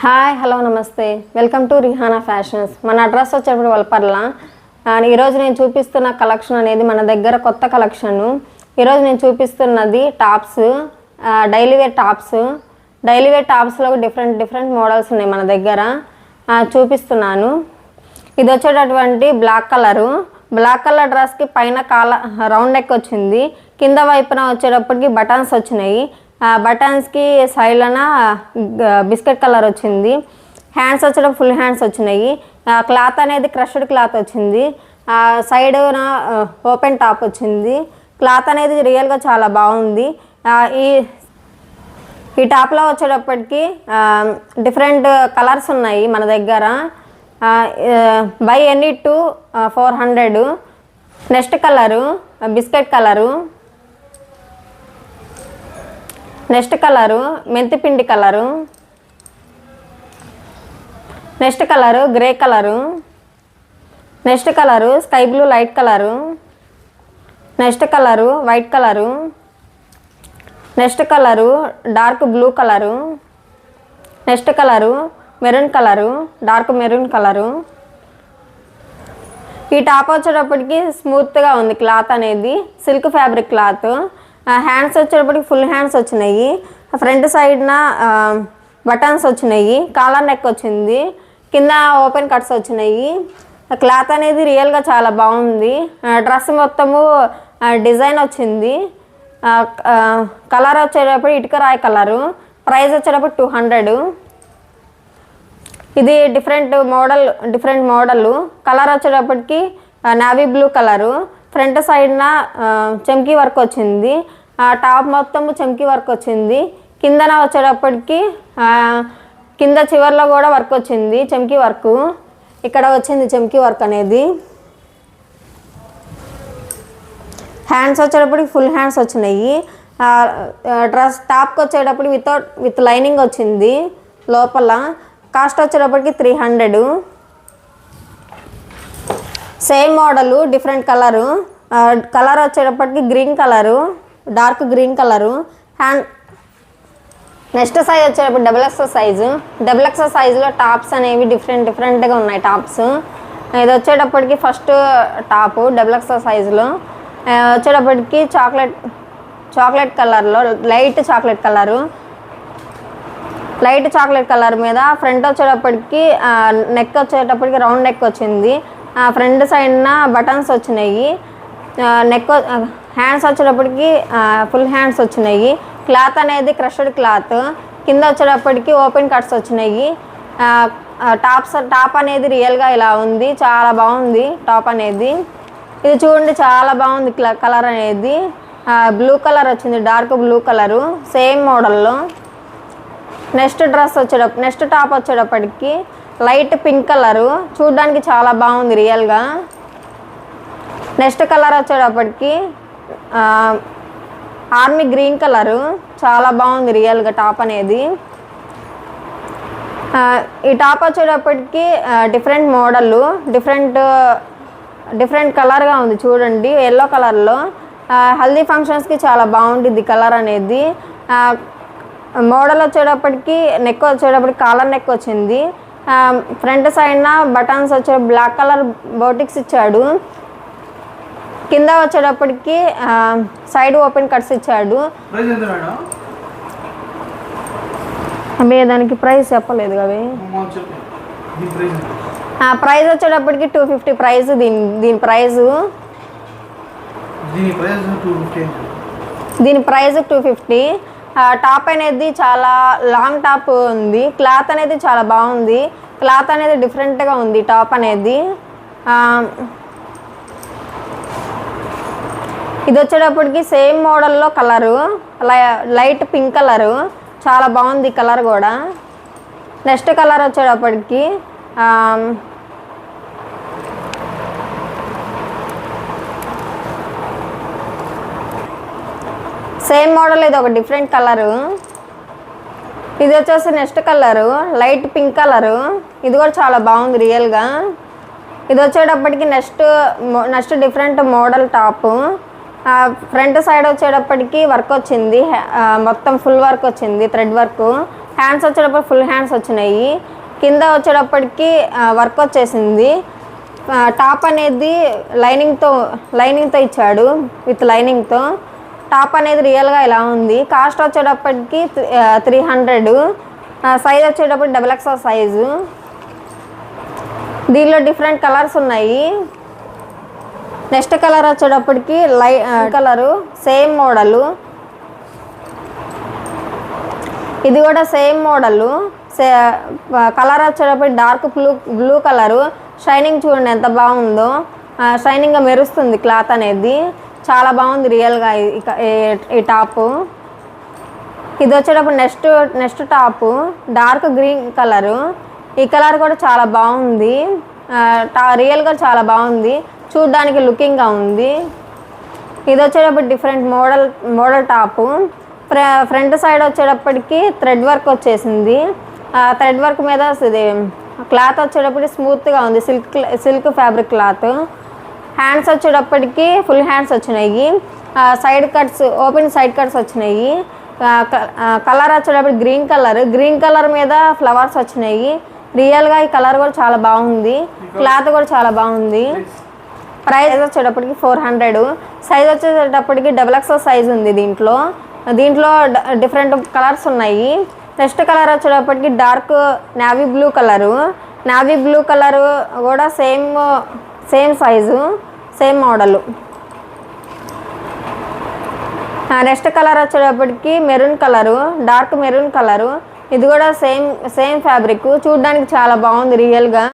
Hi hello నమస్తే welcome to Rihana fashions. మన address వచ్చేటప్పుడు వల్పర్ల. ఈరోజు నేను చూపిస్తున్న కలెక్షన్ అనేది మన దగ్గర కొత్త కలెక్షను. ఈరోజు నేను చూపిస్తున్నది tops, daily wear tops. Daily wear టాప్స్లో డిఫరెంట్ మోడల్స్ ఉన్నాయి మన దగ్గర, చూపిస్తున్నాను. ఇది వచ్చేటటువంటి బ్లాక్ కలర్ డ్రెస్కి పైన రౌండ్ నెక్ వచ్చింది. కింద వైపున వచ్చేటప్పటికి బటన్స్ వచ్చినాయి. బటన్స్కి సైడ్లన బిస్కెట్ కలర్ వచ్చింది. హ్యాండ్స్ వచ్చేటప్పుడు ఫుల్ హ్యాండ్స్ వచ్చినాయి. క్లాత్ అనేది క్రష్డ్ క్లాత్ వచ్చింది. సైడ్న ఓపెన్ టాప్ వచ్చింది. క్లాత్ అనేది రియల్గా చాలా బాగుంది. ఈ టాప్లో వచ్చేటప్పటికి డిఫరెంట్ కలర్స్ ఉన్నాయి మన దగ్గర. Buy any 2 400. Next colour biscuit colour, next colour మెంతిపిండి colour, next colour grey colour, next colour sky blue light colour, next colour white colour, next colour dark blue colour, next colour maroon colour, dark maroon colour. ఈ top వచ్చేటప్పటికి స్మూత్గా ఉంది cloth అనేది, silk fabric cloth. Hands వచ్చేటప్పటికి full hands వచ్చినాయి. Front సైడ్న buttons వచ్చినాయి. Collar neck వచ్చింది. కింద ఓపెన్ కట్స్ వచ్చినాయి. క్లాత్ అనేది రియల్గా చాలా బాగుంది. డ్రెస్ మొత్తము డిజైన్ వచ్చింది. కలర్ వచ్చేటప్పుడు ఇటుక రాయి కలరు. ప్రైస్ వచ్చేటప్పుడు 200. ఇది డిఫరెంట్ మోడల్. కలర్ వచ్చేటప్పటికి నావీ బ్లూ కలరు. ఫ్రంట్ సైడ్న చమ్కీ వర్క్ వచ్చింది. టాప్ మొత్తం చమ్కీ వర్క్ వచ్చింది. కిందన వచ్చేటప్పటికి కింద చివర్లో కూడా వర్క్ వచ్చింది, చమ్కీ వర్క్. ఇక్కడ వచ్చింది చమ్కీ వర్క్ అనేది. హ్యాండ్స్ వచ్చేటప్పటికి ఫుల్ హ్యాండ్స్ వచ్చినాయి. డ్రెస్ టాప్కి వచ్చేటప్పుడు విత్ లైనింగ్ వచ్చింది లోపల. కాస్ట్ వచ్చేటప్పటికి 300. Same model different colour. Colour వచ్చేటప్పటికి green colour, dark green colour. Next size వచ్చేటప్పుడు డబుల్ ఎక్స్ సైజులో టాప్స్ అనేవి డిఫరెంట్గా ఉన్నాయి టాప్స్. ఇది వచ్చేటప్పటికి ఫస్ట్ టాపు డబుల్ ఎక్స్ సైజులో వచ్చేటప్పటికి చాక్లెట్ కలర్లో లైట్ చాక్లెట్ కలర్ మీద ఫ్రంట్ వచ్చేటప్పటికి నెక్ వచ్చేటప్పటికి రౌండ్ నెక్ వచ్చింది. ఫ్రంట్ సైడ్న బటన్స్ వచ్చినాయి. హ్యాండ్స్ వచ్చేటప్పటికి ఫుల్ హ్యాండ్స్ వచ్చినాయి. క్లాత్ అనేది క్రష్డ్ క్లాత్. కింద వచ్చేటప్పటికి ఓపెన్ కట్స్ వచ్చినాయి. టాప్ అనేది రియల్గా ఇలా ఉంది, చాలా బాగుంది టాప్ అనేది. ఇది చూడండి చాలా బాగుంది కలర్ అనేది. బ్లూ కలర్ వచ్చింది, డార్క్ బ్లూ కలరు, సేమ్ మోడల్లో. నెక్స్ట్ టాప్ వచ్చేటప్పటికి లైట్ పింక్ కలరు, చూడడానికి చాలా బాగుంది రియల్గా. నెక్స్ట్ కలర్ వచ్చేటప్పటికి ఆర్మీ గ్రీన్ కలరు, చాలా బాగుంది రియల్గా టాప్ అనేది. ఈ టాప్ వచ్చేటప్పటికి డిఫరెంట్ మోడల్, డిఫరెంట్ కలర్గా ఉంది చూడండి, ఎల్లో కలర్లో. హల్దీ ఫంక్షన్స్కి చాలా బాగుంటుంది కలర్ అనేది. మోడల్ వచ్చేటప్పటికి నెక్ వచ్చేటప్పటికి కాలర్ నెక్ వచ్చింది. ఫ్రంట్ సైడ్న బటన్స్ వచ్చే బ్లాక్ కలర్ బోటిక్స్ ఇచ్చాడు. కింద వచ్చేటప్పటికి సైడ్ ఓపెన్ కట్స్ ఇచ్చాడు. దానికి ప్రైస్ చెప్పలేదు అవి. ప్రైస్ వచ్చేటప్పటికి 250 ప్రైస్. దీని ప్రైస్ 250. టాప్ అనేది చాలా లాంగ్ టాప్ ఉంది. క్లాత్ అనేది చాలా బాగుంది. క్లాత్ అనేది డిఫరెంట్గా ఉంది టాప్ అనేది. ఇది వచ్చేటప్పటికి సేమ్ మోడల్లో కలరు, లైట్ పింక్ కలరు, చాలా బాగుంది కలర్ కూడా. నెక్స్ట్ కలర్ వచ్చేటప్పటికి సేమ్ మోడల్, ఇది ఒక డిఫరెంట్ కలరు. ఇది వచ్చేసి next colour light pink colour, ఇది కూడా చాలా బాగుంది రియల్గా. ఇది వచ్చేటప్పటికి next different model top. Front side వచ్చేటప్పటికి వర్క్ వచ్చింది, మొత్తం ఫుల్ వర్క్ వచ్చింది, థ్రెడ్ వర్క్. హ్యాండ్స్ వచ్చేటప్పుడు ఫుల్ హ్యాండ్స్ వచ్చినాయి. కింద వచ్చేటప్పటికి వర్క్ వచ్చేసింది. టాప్ అనేది లైనింగ్తో ఇచ్చాడు, విత్ లైనింగ్తో. టాప్ అనేది రియల్గా ఇలా ఉంది. కాస్ట్ వచ్చేటప్పటికి 300. సైజ్ వచ్చేటప్పుడు XXL సైజు. దీనిలో డిఫరెంట్ కలర్స్ ఉన్నాయి. నెక్స్ట్ కలర్ వచ్చేటప్పటికి కలరు సేమ్ మోడలు. ఇది కూడా సేమ్ మోడలు. కలర్ వచ్చేటప్పుడు డార్క్ బ్లూ కలరు. షైనింగ్ చూడండి ఎంత బాగుందో, షైనింగ్గా మెరుస్తుంది క్లాత్ అనేది. చాలా బాగుంది రియల్గా ఈ టాపు. ఇది వచ్చేటప్పుడు next top dark green colour. ఈ కలర్ కూడా చాలా బాగుంది, రియల్గా చాలా బాగుంది, చూడ్డానికి లుకింగ్గా ఉంది. ఇది వచ్చేటప్పుడు different model top. Front side వచ్చేటప్పటికి థ్రెడ్ వర్క్ వచ్చేసింది. థ్రెడ్ వర్క్ మీద ఇది క్లాత్ వచ్చేటప్పటికి స్మూత్గా ఉంది, సిల్క్ ఫ్యాబ్రిక్ క్లాత్. హ్యాండ్స్ వచ్చేటప్పటికి ఫుల్ హ్యాండ్స్ వచ్చినాయి. Side cuts, open side cuts వచ్చినాయి. కలర్ వచ్చేటప్పుడు గ్రీన్ కలర్ మీద ఫ్లవర్స్ వచ్చినాయి. రియల్గా ఈ కలర్ కూడా చాలా బాగుంది, క్లాత్ కూడా చాలా బాగుంది. ప్రైస్ వచ్చేటప్పటికి 400. సైజ్ వచ్చేటప్పటికి XXL సైజ్ ఉంది. దీంట్లో డిఫరెంట్ కలర్స్ ఉన్నాయి. నెక్స్ట్ కలర్ వచ్చేటప్పటికి డార్క్ నావీ బ్లూ కలరు కూడా same size, same model. Next colour వచ్చేటప్పటికి maroon colour, dark maroon colour. ఇది కూడా సేమ్ ఫ్యాబ్రిక్, చూడడానికి చాలా బాగుంది రియల్గా.